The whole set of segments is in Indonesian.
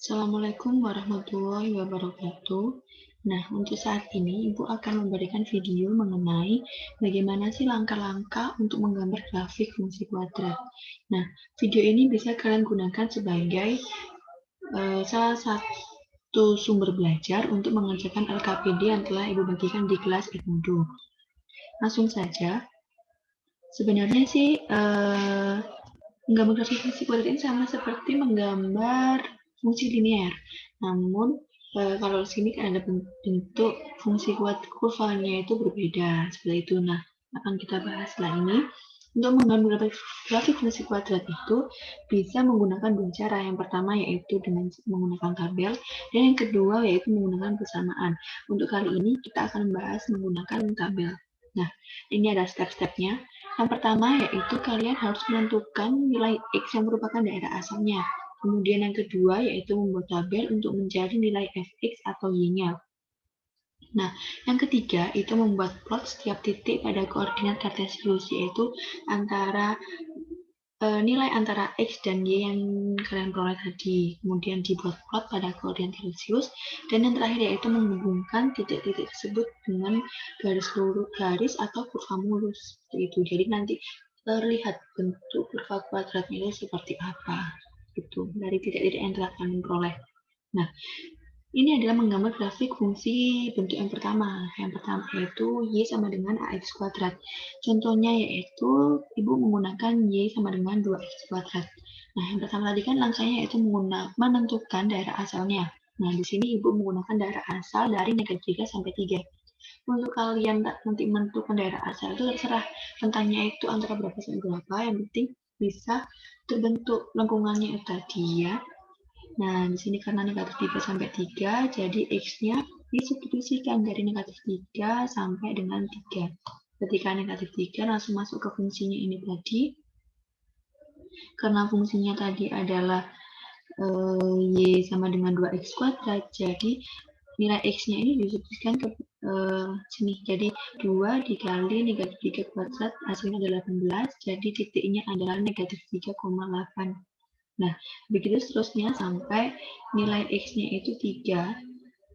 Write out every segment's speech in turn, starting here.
Assalamualaikum warahmatullahi wabarakatuh. Nah, untuk saat ini Ibu akan memberikan video mengenai bagaimana sih langkah-langkah untuk menggambar grafik fungsi kuadrat. Nah, video ini bisa kalian gunakan sebagai salah satu sumber belajar untuk mengerjakan LKPD yang telah Ibu bagikan di kelas Edmodo. Langsung saja. Sebenarnya sih menggambar grafik fungsi kuadrat ini sama seperti menggambar fungsi linear. Namun kalau di sini kan ada bentuk fungsi kurvanya itu berbeda seperti itu. Nah, akan kita bahas setelah ini. Untuk menggambar grafik fungsi kuadrat itu bisa menggunakan dua cara. Yang pertama yaitu dengan menggunakan tabel, dan yang kedua yaitu menggunakan persamaan. Untuk kali ini kita akan membahas menggunakan tabel. Nah, ini ada step-stepnya. Yang pertama yaitu kalian harus menentukan nilai X yang merupakan daerah asalnya. Kemudian yang kedua yaitu membuat tabel untuk mencari nilai Fx atau Y-nya. Nah, yang ketiga itu membuat plot setiap titik pada koordinat kartesius, yaitu antara nilai antara X dan Y yang kalian peroleh tadi. Kemudian dibuat plot pada koordinat kartesius. Dan yang terakhir yaitu menghubungkan titik-titik tersebut dengan garis lurus, garis atau kurva mulus. Itu. Jadi nanti terlihat bentuk kurva kuadratnya itu seperti apa. Itu dari titik-titik yang telah kalian peroleh. Nah, ini adalah menggambar grafik fungsi bentuk yang pertama. Yang pertama yaitu Y sama dengan AX kuadrat. Contohnya yaitu Ibu menggunakan Y sama dengan 2X kuadrat. Nah, yang pertama tadi kan langkahnya yaitu menentukan daerah asalnya. Nah, di sini Ibu menggunakan daerah asal dari negatif 3 sampai 3. Untuk kalian nanti menentukan daerah asal itu terserah rentangnya itu antara berapa sampai berapa, yang penting bisa terbentuk lengkungannya itu tadi ya. Nah, di sini karena negatif 3 sampai 3, jadi X-nya disubstitusikan dari negatif 3 sampai dengan 3. Ketika negatif 3 langsung masuk ke fungsinya ini tadi. Karena fungsinya tadi adalah Y sama dengan 2X kuadrat, jadi nilai X-nya ini disubstitusikan ke sini. Jadi 2 dikali negatif 3 kuadrat, hasilnya adalah 18, jadi titiknya adalah negatif 3,8. Nah, begitu seterusnya sampai nilai X-nya itu 3.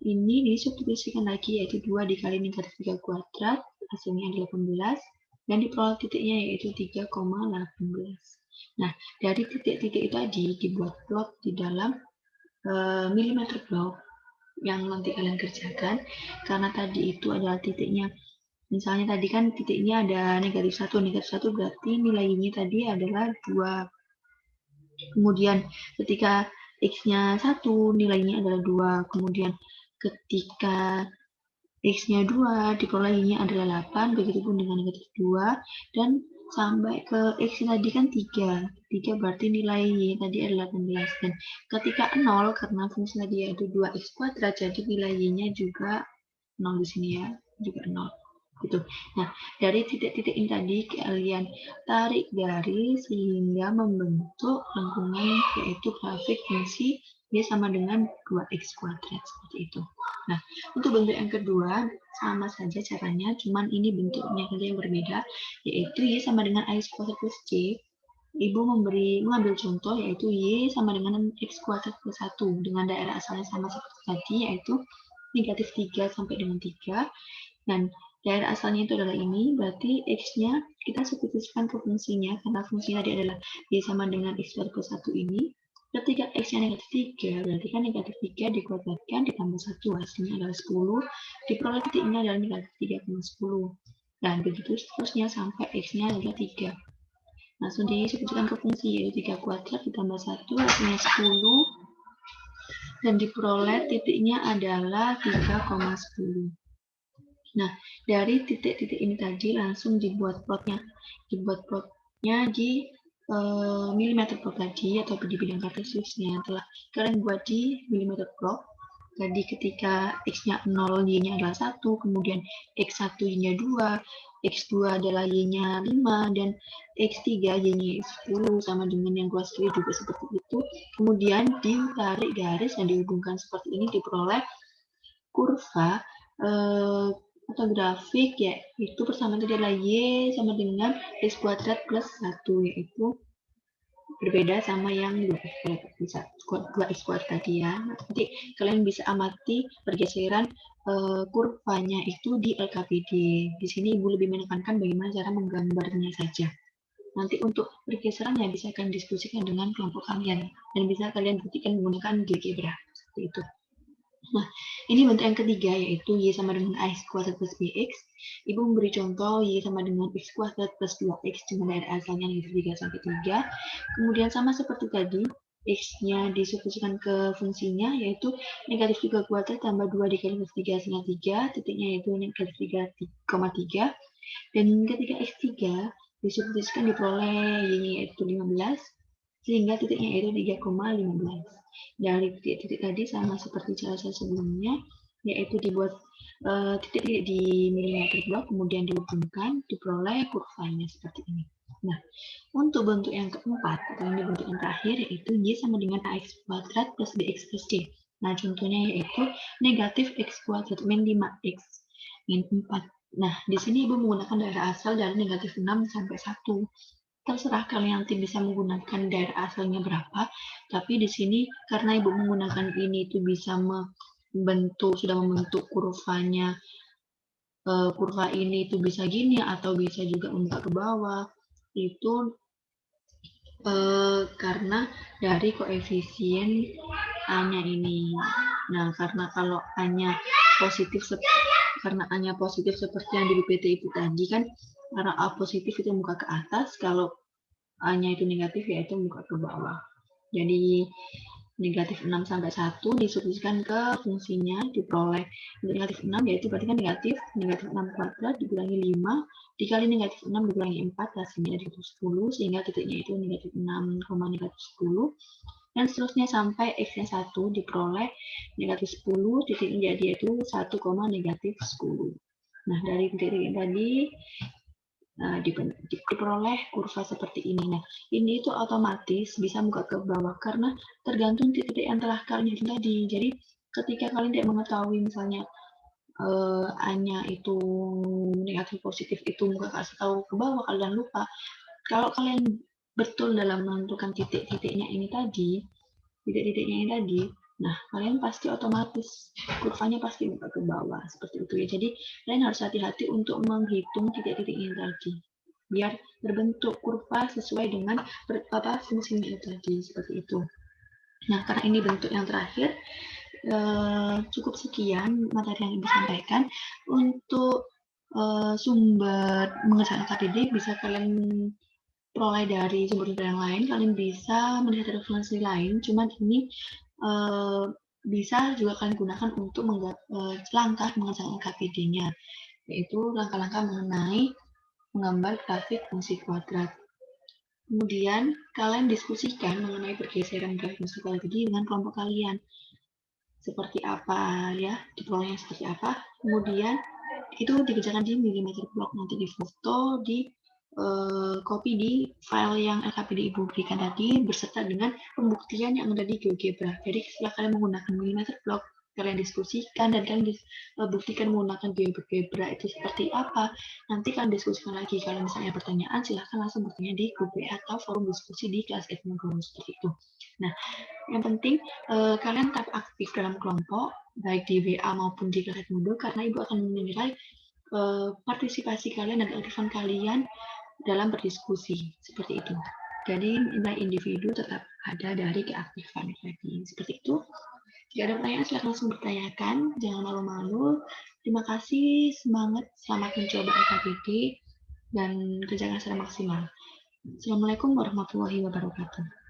Ini disubstitusikan lagi, yaitu 2 dikali negatif 3 kuadrat, hasilnya 18, dan diperoleh titiknya yaitu 3,18. Nah, dari titik-titik tadi dibuat plot di dalam milimeter block yang nanti kalian kerjakan, karena tadi itu adalah titiknya. Misalnya tadi kan titiknya ada negatif 1, negatif 1 berarti nilainya tadi adalah 2. Kemudian ketika X-nya 1, nilainya adalah 2. Kemudian ketika X-nya 2, diperolehnya adalah 8, begitupun dengan negatif 2, dan sampai ke X-nya tadi kan 3. 3 berarti nilai Y tadi adalah 18. Dan ketika 0, karena fungsi tadi yaitu 2X kuadrat, jadi nilai Y-nya juga 0 di sini ya, juga 0. Gitu. Nah, dari titik-titik ini tadi kalian tarik garis sehingga membentuk lengkungan yaitu grafik fungsi Y sama dengan 2X kuadrat seperti itu. Nah, untuk bentuk yang kedua sama saja caranya, cuman ini bentuknya saja yang berbeda, yaitu Y sama dengan AX kuadrat plus C. Ibu mengambil contoh yaitu Y sama dengan X kuadrat plus 1 dengan daerah asalnya sama seperti tadi, yaitu negatif 3 sampai dengan 3. Dan daerah asalnya itu adalah ini, berarti X-nya kita substitusikan ke fungsinya, karena fungsinya tadi adalah Y sama dengan X kuadrat plus 1 ini. Ketika X-nya negatif 3, berarti kan negatif 3 dikuadratkan ditambah 1, hasilnya adalah 10, diperoleh titiknya adalah negatif 3,10. Dan begitu seterusnya sampai X-nya adalah 3. Langsung disubstitusikan ke fungsi, yaitu 3 kuadrat ditambah 1, hasilnya 10, dan diperoleh titiknya adalah 3,10. Nah, dari titik-titik ini tadi langsung dibuat plotnya. Dibuat plotnya di milimeter block tadi atau di bidang kartesiusnya. Telah kalian buat di milimeter block. Tadi ketika X-nya 0, Y-nya adalah 1, kemudian X1 Y-nya 2, X2 adalah Y-nya 5, dan X3 Y-nya 10, sama dengan yang kelas kiri juga seperti itu. Kemudian ditarik garis dan dihubungkan seperti ini, diperoleh kurva atau grafik, yaitu persamaan tadi adalah Y sama dengan X kuadrat plus 1, yaitu berbeda sama yang 2x2 tadi ya. Nanti kalian bisa amati pergeseran kurvanya itu di LKPD. Di sini Ibu lebih menekankan bagaimana cara menggambarnya saja. Nanti untuk pergeserannya bisa kalian diskusikan dengan kelompok kalian dan bisa kalian buktikan menggunakan GeoGebra seperti itu. Nah, ini bentuk yang ketiga yaitu Y sama dengan AX kuadrat plus BX. Ibu memberi contoh Y sama dengan X kuadrat plus 2X dengan daerah asalnya negatif 3 sampai 3. Kemudian sama seperti tadi, X-nya disubstitusikan ke fungsinya yaitu negatif 3 kuadrat tambah 2 dikali plus 3 sehingga 3, titiknya yaitu negatif 3,3. Dan ketika X3 disubstitusikan diperoleh Y-nya yaitu 15, sehingga titiknya yaitu 3,15. Dari titik-titik tadi sama seperti cara saya sebelumnya, yaitu dibuat titik-titik di milimeter blok, kemudian dihubungkan, diperoleh kurvanya seperti ini. Nah, untuk bentuk yang keempat, atau ini bentuk yang terakhir, yaitu Y sama dengan AX kuadrat plus BX plus C. Nah, contohnya yaitu negatif X kuadrat min 5X min 4. Nah, di sini Ibu menggunakan daerah asal dari negatif 6 sampai 1. Terserah kalian nanti bisa menggunakan daerah asalnya berapa, tapi di sini karena Ibu menggunakan ini itu bisa sudah membentuk kurvanya, kurva ini itu bisa gini atau bisa juga membuka ke bawah, itu karena dari koefisien A-nya ini. Nah, karena kalau A-nya positif seperti yang di BPT itu tadi kan, karena A positif itu muka ke atas, kalau A-nya itu negatif yaitu muka ke bawah. Jadi negatif 6 sampai 1 disubstitusikan ke fungsinya, diperoleh negatif 6 yaitu berarti kan negatif 6 kuadrat dikurangi 5 dikali negatif 6 dikurangi 4 hasilnya negatif 10, sehingga titiknya itu negatif 6, negatif 10 dan seterusnya sampai X-nya 1 diperoleh negatif 10, titiknya jadi yaitu 1, negatif 10. Nah, dari titik tadi diperoleh kurva seperti ini. Nah, ini itu otomatis bisa buka ke bawah karena tergantung titik yang telah kalian hitung tadi. Jadi, ketika kalian tidak mengetahui misalnya A-nya itu negatif positif itu muka ke atas atau ke bawah, kalian lupa. Kalau kalian betul dalam menentukan titik-titiknya ini tadi, nah kalian pasti otomatis kurvanya pasti buka ke bawah seperti itu ya. Jadi kalian harus hati-hati untuk menghitung titik-titik ini tadi biar berbentuk kurva sesuai dengan fungsinya itu tadi seperti itu. Nah, karena ini bentuk yang terakhir, cukup sekian materi yang Ibu sampaikan. Untuk sumber mengerjakan KPD bisa kalian peroleh dari sumber-sumber yang lain. Kalian bisa melihat referensi lain, cuman ini bisa juga kalian gunakan untuk langkah mengerjakan KPD-nya, yaitu langkah-langkah mengenai menggambar grafik fungsi kuadrat. Kemudian kalian diskusikan mengenai pergeseran grafik fungsi kuadrat ini dengan kelompok kalian. Seperti apa ya, diperolehnya seperti apa. Kemudian itu dikerjakan di milimeter block, nanti difoto, di copy di file yang LKPD Ibu berikan tadi beserta dengan pembuktian yang ada di GeoGebra. Jadi setelah kalian menggunakan milimeter block, kalian diskusikan dan kalian buktikan menggunakan GeoGebra itu seperti apa. Nanti kalian diskusikan lagi. Kalau misalnya pertanyaan, silahkan langsung bertanya di grup WA atau forum diskusi di kelas Edmund Guru seperti itu. Nah, yang penting kalian tetap aktif dalam kelompok, baik di WA maupun di kelas Edmundo, karena Ibu akan menilai partisipasi kalian dan keaktifan kalian dalam berdiskusi seperti itu. Jadi nilai individu tetap ada dari keaktifan tadi seperti itu. Jika ada pertanyaan silahkan langsung bertanyakan, jangan malu-malu. Terima kasih, semangat, selamat mencoba LKPD dan kerjakan secara maksimal. Assalamualaikum warahmatullahi wabarakatuh.